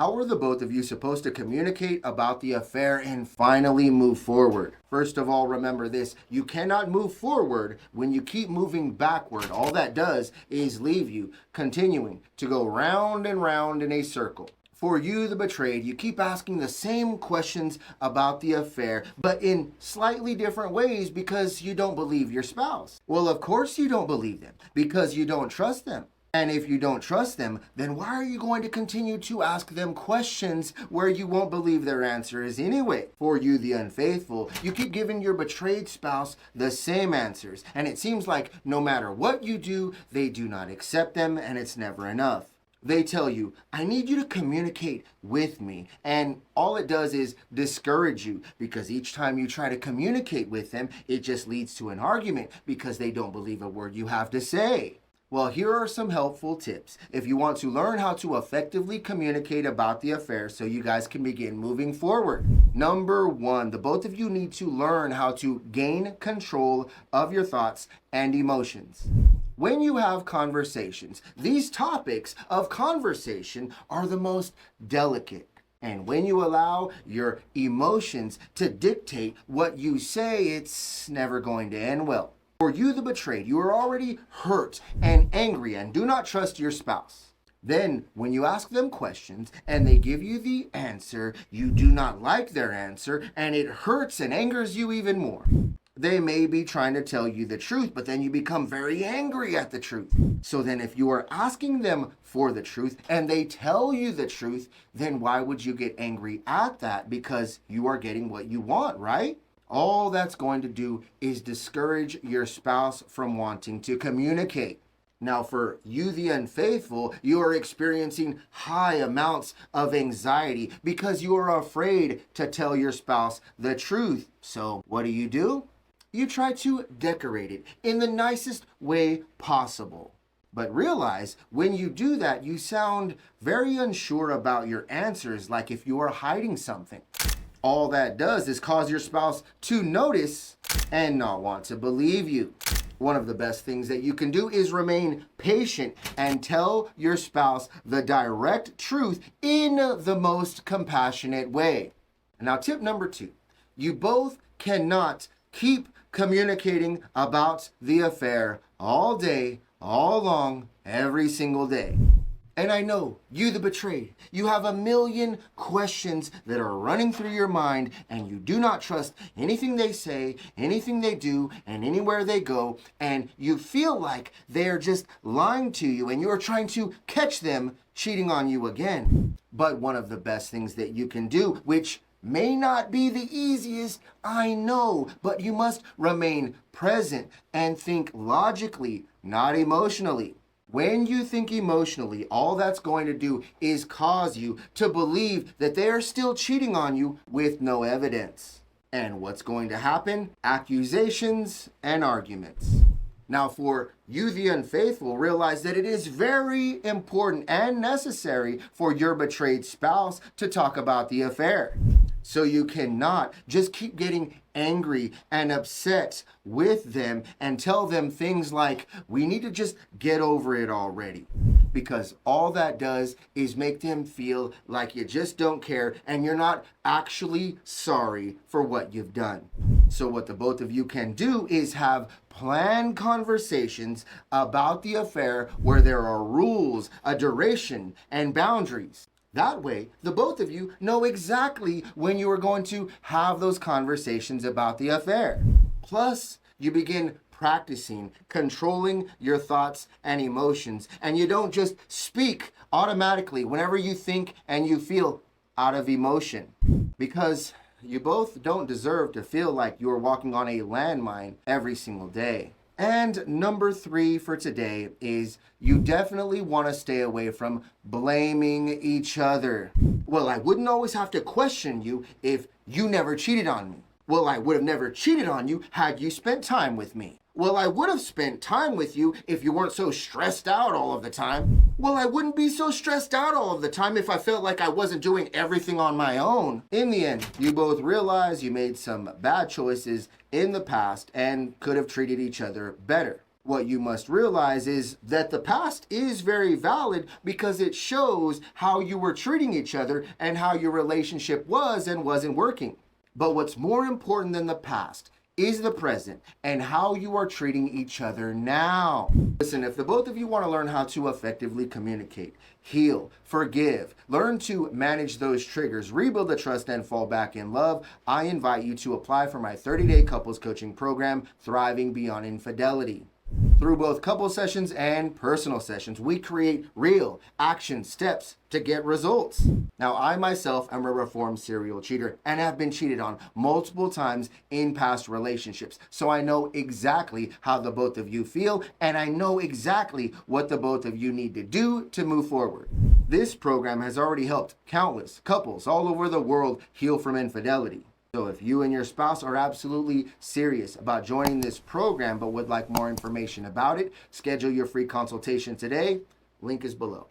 How are the both of you supposed to communicate about the affair and finally move forward? First of all, remember this. You cannot move forward when you keep moving backward. All that does is leave you continuing to go round and round in a circle. For you, the betrayed, you keep asking the same questions about the affair, but in slightly different ways because you don't believe your spouse. Well, of course you don't believe them because you don't trust them. And if you don't trust them, then why are you going to continue to ask them questions where you won't believe their answers anyway? For you, the unfaithful, you keep giving your betrayed spouse the same answers. And it seems like no matter what you do, they do not accept them and it's never enough. They tell you, I need you to communicate with me. And all it does is discourage you because each time you try to communicate with them, it just leads to an argument because they don't believe a word you have to say. Well, here are some helpful tips if you want to learn how to effectively communicate about the affair so you guys can begin moving forward. Number one, the both of you need to learn how to gain control of your thoughts and emotions. When you have conversations, these topics of conversation are the most delicate. And when you allow your emotions to dictate what you say, it's never going to end well. For you, the betrayed, you are already hurt and angry and do not trust your spouse. Then, when you ask them questions and they give you the answer, you do not like their answer and it hurts and angers you even more. They may be trying to tell you the truth, but then you become very angry at the truth. So then if you are asking them for the truth and they tell you the truth, then why would you get angry at that? Because you are getting what you want, right? All that's going to do is discourage your spouse from wanting to communicate. Now, for you, the unfaithful, you are experiencing high amounts of anxiety because you are afraid to tell your spouse the truth. So what do? You try to decorate it in the nicest way possible. But realize when you do that, you sound very unsure about your answers, like if you are hiding something. All that does is cause your spouse to notice and not want to believe you. One of the best things that you can do is remain patient and tell your spouse the direct truth in the most compassionate way. Now, tip number two, you both cannot keep communicating about the affair all day, all long, every single day. And I know, you the betrayed, you have a million questions that are running through your mind and you do not trust anything they say, anything they do, and anywhere they go, and you feel like they're just lying to you and you're trying to catch them cheating on you again. But one of the best things that you can do, which may not be the easiest, I know, but you must remain present and think logically, not emotionally. When you think emotionally, all that's going to do is cause you to believe that they are still cheating on you with no evidence. And what's going to happen? Accusations and arguments. Now, for you, the unfaithful, realize that it is very important and necessary for your betrayed spouse to talk about the affair. So you cannot just keep getting angry and upset with them and tell them things like, we need to just get over it already. Because all that does is make them feel like you just don't care and you're not actually sorry for what you've done. So what the both of you can do is have planned conversations about the affair where there are rules, a duration, and boundaries. That way, the both of you know exactly when you are going to have those conversations about the affair. Plus, you begin practicing controlling your thoughts and emotions, and you don't just speak automatically whenever you think and you feel out of emotion. Because you both don't deserve to feel like you are walking on a landmine every single day. And number three for today is you definitely want to stay away from blaming each other. Well, I wouldn't always have to question you if you never cheated on me. Well, I would have never cheated on you had you spent time with me. Well, I would have spent time with you if you weren't so stressed out all of the time. Well, I wouldn't be so stressed out all of the time if I felt like I wasn't doing everything on my own. In the end, you both realize you made some bad choices in the past and could have treated each other better. What you must realize is that the past is very valid because it shows how you were treating each other and how your relationship was and wasn't working. But what's more important than the past is the present and how you are treating each other now. Listen, if the both of you want to learn how to effectively communicate, heal, forgive, learn to manage those triggers, rebuild the trust, and fall back in love, I invite you to apply for my 30-day couples coaching program, Thriving Beyond Infidelity. Through both couple sessions and personal sessions, we create real action steps to get results. Now, I myself am a reformed serial cheater and have been cheated on multiple times in past relationships. So I know exactly how the both of you feel, and I know exactly what the both of you need to do to move forward. This program has already helped countless couples all over the world heal from infidelity. So if you and your spouse are absolutely serious about joining this program but would like more information about it, schedule your free consultation today. Link is below.